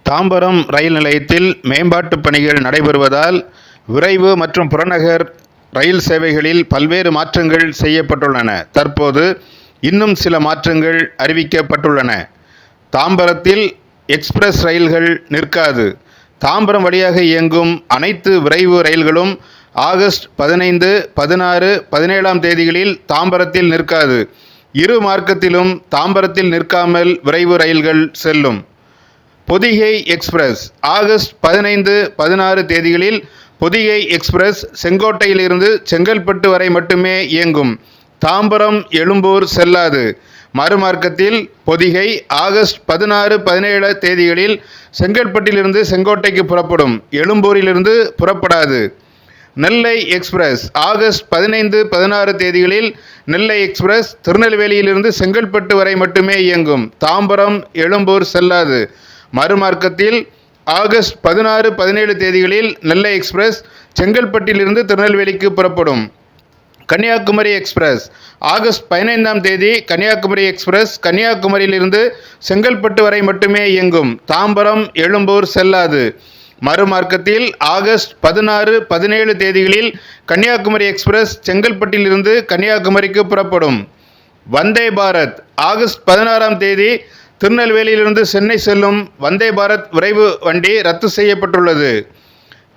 தாம்பரம் ரயில் நிலையத்தில் மேம்பாட்டுப் பணிகள் நடைபெறுவதால் விரைவு மற்றும் புறநகர் ரயில் சேவைகளில் பல்வேறு மாற்றங்கள் செய்யப்பட்டுள்ளன. தற்போது இன்னும் சில மாற்றங்கள் அறிவிக்கப்பட்டுள்ளன. தாம்பரத்தில் எக்ஸ்பிரஸ் ரயில்கள் நிற்காது. தாம்பரம் வழியாக இயங்கும் அனைத்து விரைவு ரயில்களும் ஆகஸ்ட் 15, 16, 17ஆம் தேதிகளில் தாம்பரத்தில் நிற்காது. இரு மார்க்கத்திலும் தாம்பரத்தில் நிற்காமல் விரைவு ரயில்கள் செல்லும். பொதிகை எக்ஸ்பிரஸ் ஆகஸ்ட் 15, 16 தேதிகளில் பொதிகை எக்ஸ்பிரஸ் செங்கோட்டையிலிருந்து செங்கல்பட்டு வரை மட்டுமே இயங்கும். தாம்பரம் எழும்பூர் செல்லாது. மறுமார்க்கத்தில் பொதிகை ஆகஸ்ட் 16, 17 தேதிகளில் செங்கல்பட்டிலிருந்து செங்கோட்டைக்கு புறப்படும். எழும்பூரிலிருந்து புறப்படாது. நெல்லை எக்ஸ்பிரஸ் ஆகஸ்ட் 15, 16 தேதிகளில் நெல்லை எக்ஸ்பிரஸ் திருநெல்வேலியிலிருந்து செங்கல்பட்டு வரை மட்டுமே இயங்கும். தாம்பரம் எழும்பூர் செல்லாது. மறுமார்க்கத்தில் ஆகஸ்ட் 16, 17 தேதிகளில் நெல்லை எக்ஸ்பிரஸ் செங்கல்பட்டிலிருந்து திருநெல்வேலிக்கு புறப்படும். கன்னியாகுமரி எக்ஸ்பிரஸ் ஆகஸ்ட் 15ஆம் தேதி கன்னியாகுமரி எக்ஸ்பிரஸ் கன்னியாகுமரியிலிருந்து செங்கல்பட்டு வரை மட்டுமே இயங்கும். தாம்பரம் எழும்பூர் செல்லாது. மறுமார்க்கத்தில் ஆகஸ்ட் 16, 17 தேதிகளில் கன்னியாகுமரி எக்ஸ்பிரஸ் செங்கல்பட்டிலிருந்து கன்னியாகுமரிக்கு புறப்படும். வந்தே பாரத் ஆகஸ்ட் 16ஆம் தேதி திருநெல்வேலியிலிருந்து சென்னை செல்லும் வந்தே பாரத் விரைவு வண்டி ரத்து செய்யப்பட்டுள்ளது.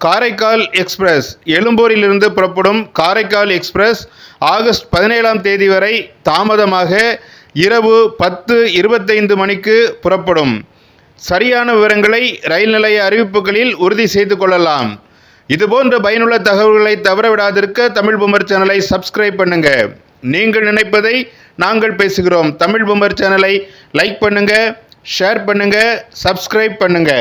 காரைக்கால் எக்ஸ்பிரஸ் எழும்பூரிலிருந்து புறப்படும் காரைக்கால் எக்ஸ்பிரஸ் ஆகஸ்ட் 17ஆம் தேதி வரை தாமதமாக இரவு 10:25 மணிக்கு புறப்படும். சரியான விவரங்களை ரயில் நிலைய அறிவிப்புகளில் உறுதி செய்து கொள்ளலாம். இதுபோன்ற பயனுள்ள தகவல்களை தவறவிடாதிருக்க தமிழ் பூமர் சேனலை சப்ஸ்கிரைப் பண்ணுங்க. நீங்கள் நினைப்பதை நாங்கள் பேசுகிறோம். தமிழ் பூமர் சேனலை லைக் பண்ணுங்க, ஷேர் பண்ணுங்க, சப்ஸ்கிரைப் பண்ணுங்க.